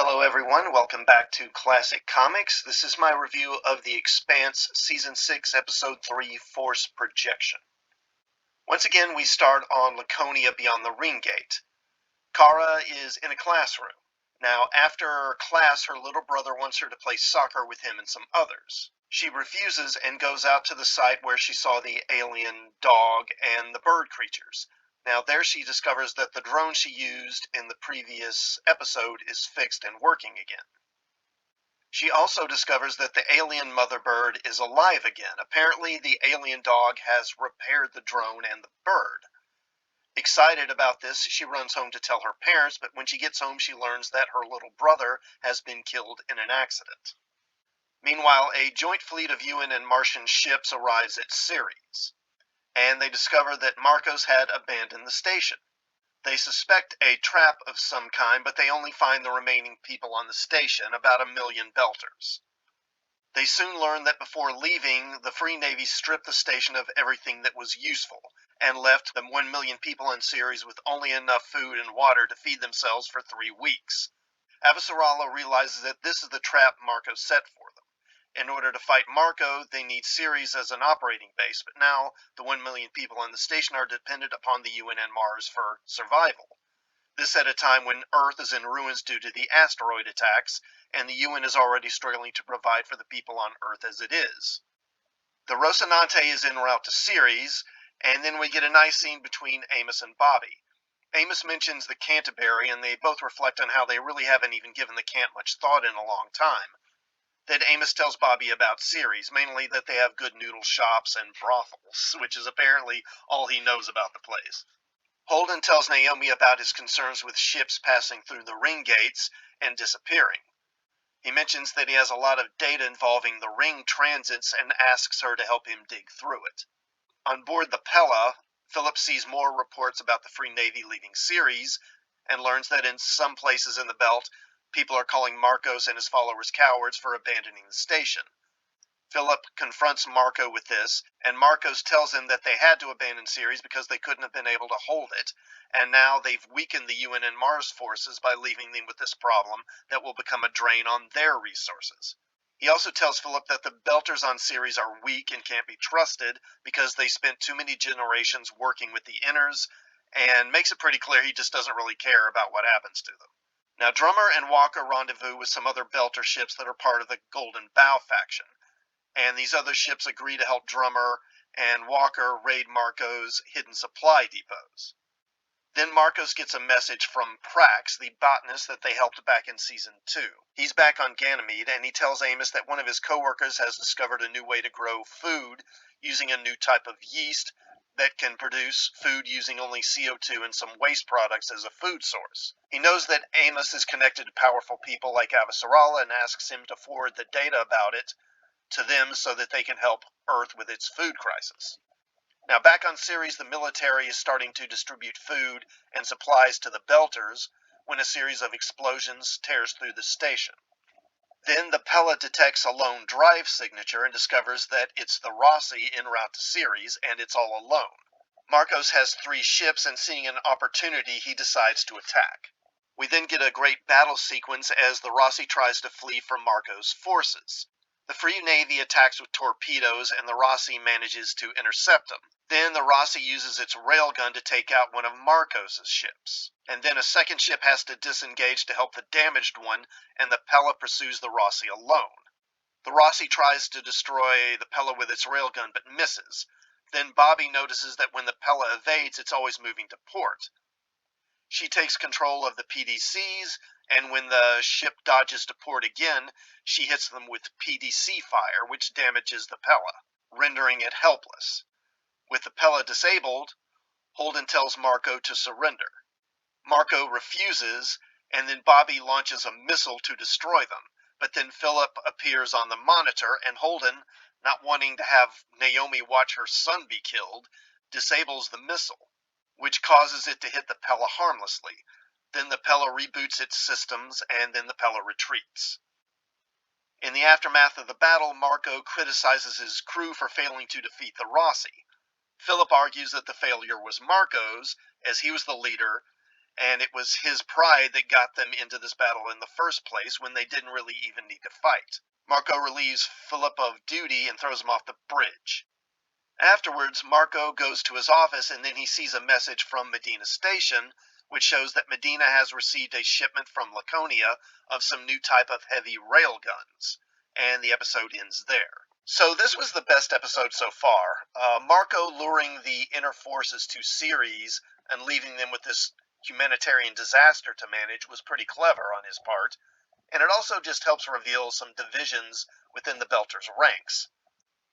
Hello everyone, welcome back to Classic Comics. This is my review of The Expanse Season 6, Episode 3, Force Projection. Once again, we start on Laconia beyond the Ring Gate. Kara is in a classroom. Now, after class, her little brother wants her to play soccer with him and some others. She refuses and goes out to the site where she saw the alien dog and the bird creatures. Now, there she discovers that the drone she used in the previous episode is fixed and working again. She also discovers that the alien mother bird is alive again. Apparently, the alien dog has repaired the drone and the bird. Excited about this, she runs home to tell her parents, but when she gets home, she learns that her little brother has been killed in an accident. Meanwhile, a joint fleet of UN and Martian ships arrives at Cere, and they discover that Marcos had abandoned the station. They suspect a trap of some kind, but they only find the remaining people on the station, about 1 million Belters. They soon learn that before leaving, the Free Navy stripped the station of everything that was useful, and left the 1 million people on Ceres with only enough food and water to feed themselves for 3 weeks. Avasarala realizes that this is the trap Marcos set for them. In order to fight Marco, they need Ceres as an operating base, but now the 1 million people on the station are dependent upon the UN and Mars for survival. This at a time when Earth is in ruins due to the asteroid attacks, and the UN is already struggling to provide for the people on Earth as it is. The Rocinante is en route to Ceres, and then we get a nice scene between Amos and Bobby. Amos mentions the Canterbury, and they both reflect on how they really haven't even given the Cant much thought in a long time. Then Amos tells Bobby about Ceres, mainly that they have good noodle shops and brothels, which is apparently all he knows about the place. Holden tells Naomi about his concerns with ships passing through the ring gates and disappearing. He mentions that he has a lot of data involving the ring transits and asks her to help him dig through it. On board the Pella, Philip sees more reports about the Free Navy leaving Ceres and learns that in some places in the belt, people are calling Marcos and his followers cowards for abandoning the station. Philip confronts Marco with this, and Marcos tells him that they had to abandon Ceres because they couldn't have been able to hold it, and now they've weakened the UN and Mars forces by leaving them with this problem that will become a drain on their resources. He also tells Philip that the Belters on Ceres are weak and can't be trusted because they spent too many generations working with the Inners, and makes it pretty clear he just doesn't really care about what happens to them. Now, Drummer and Walker rendezvous with some other Belter ships that are part of the Golden Bow faction, and these other ships agree to help Drummer and Walker raid Marco's hidden supply depots. Then Marcos gets a message from Prax, the botanist that they helped back in Season 2. He's back on Ganymede, and he tells Amos that one of his co-workers has discovered a new way to grow food using a new type of yeast that can produce food using only CO2 and some waste products as a food source. He knows that Amos is connected to powerful people like Avasarala and asks him to forward the data about it to them so that they can help Earth with its food crisis. Now, back on Ceres, the military is starting to distribute food and supplies to the Belters when a series of explosions tears through the station. Then the Pella detects a lone drive signature and discovers that it's the Rossi en route to Ceres, and it's all alone. Marcos has 3 ships, and seeing an opportunity, he decides to attack. We then get a great battle sequence as the Rossi tries to flee from Marcos' forces. The Free Navy attacks with torpedoes, and the Rossi manages to intercept them. Then the Rossi uses its railgun to take out one of Marcos' ships. And then a second ship has to disengage to help the damaged one, and the Pella pursues the Rossi alone. The Rossi tries to destroy the Pella with its railgun, but misses. Then Bobby notices that when the Pella evades, it's always moving to port. She takes control of the PDCs, and when the ship dodges to port again, she hits them with PDC fire, which damages the Pella, rendering it helpless. With the Pella disabled, Holden tells Marco to surrender. Marco refuses, and then Bobby launches a missile to destroy them, but then Philip appears on the monitor, and Holden, not wanting to have Naomi watch her son be killed, disables the missile, which causes it to hit the Pella harmlessly. Then the Pella reboots its systems, and then the Pella retreats. In the aftermath of the battle, Marco criticizes his crew for failing to defeat the Rossi. Philip argues that the failure was Marco's, as he was the leader, and it was his pride that got them into this battle in the first place when they didn't really even need to fight. Marco relieves Philip of duty and throws him off the bridge. Afterwards, Marco goes to his office and then he sees a message from Medina Station, which shows that Medina has received a shipment from Laconia of some new type of heavy railguns, and the episode ends there. So this was the best episode so far. Marco luring the inner forces to Ceres and leaving them with this humanitarian disaster to manage was pretty clever on his part, and it also just helps reveal some divisions within the Belters' ranks.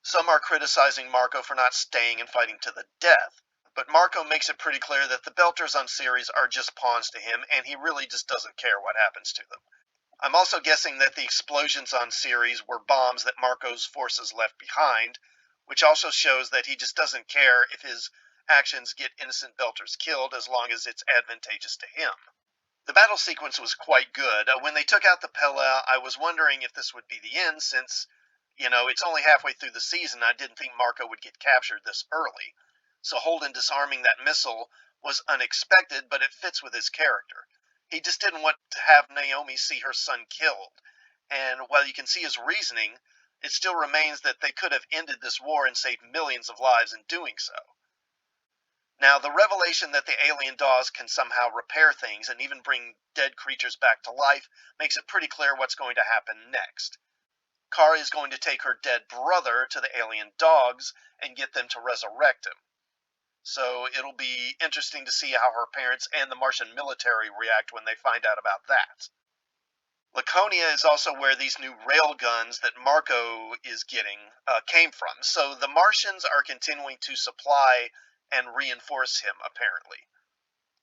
Some are criticizing Marco for not staying and fighting to the death, but Marco makes it pretty clear that the Belters on Ceres are just pawns to him, and he really just doesn't care what happens to them. I'm also guessing that the explosions on Ceres were bombs that Marco's forces left behind, which also shows that he just doesn't care if his actions get innocent Belters killed as long as it's advantageous to him. The battle sequence was quite good. When they took out the Pella, I was wondering if this would be the end since, it's only halfway through the season. I didn't think Marco would get captured this early. So Holden disarming that missile was unexpected, but it fits with his character. He just didn't want to have Naomi see her son killed. And while you can see his reasoning, it still remains that they could have ended this war and saved millions of lives in doing so. Now, the revelation that the alien dolls can somehow repair things and even bring dead creatures back to life makes it pretty clear what's going to happen next. Cere is going to take her dead brother to the alien dogs and get them to resurrect him. So it'll be interesting to see how her parents and the Martian military react when they find out about that. Laconia is also where these new railguns that Marco is getting came from. So the Martians are continuing to supply and reinforce him, apparently.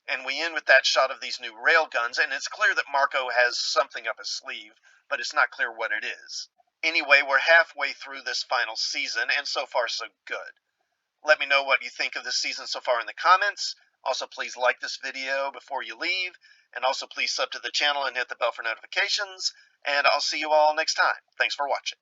And we end with that shot of these new railguns, and it's clear that Marco has something up his sleeve, but it's not clear what it is. Anyway, we're halfway through this final season, and so far so good. Let me know what you think of this season so far in the comments. Also, please like this video before you leave, and also please sub to the channel and hit the bell for notifications, and I'll see you all next time. Thanks for watching.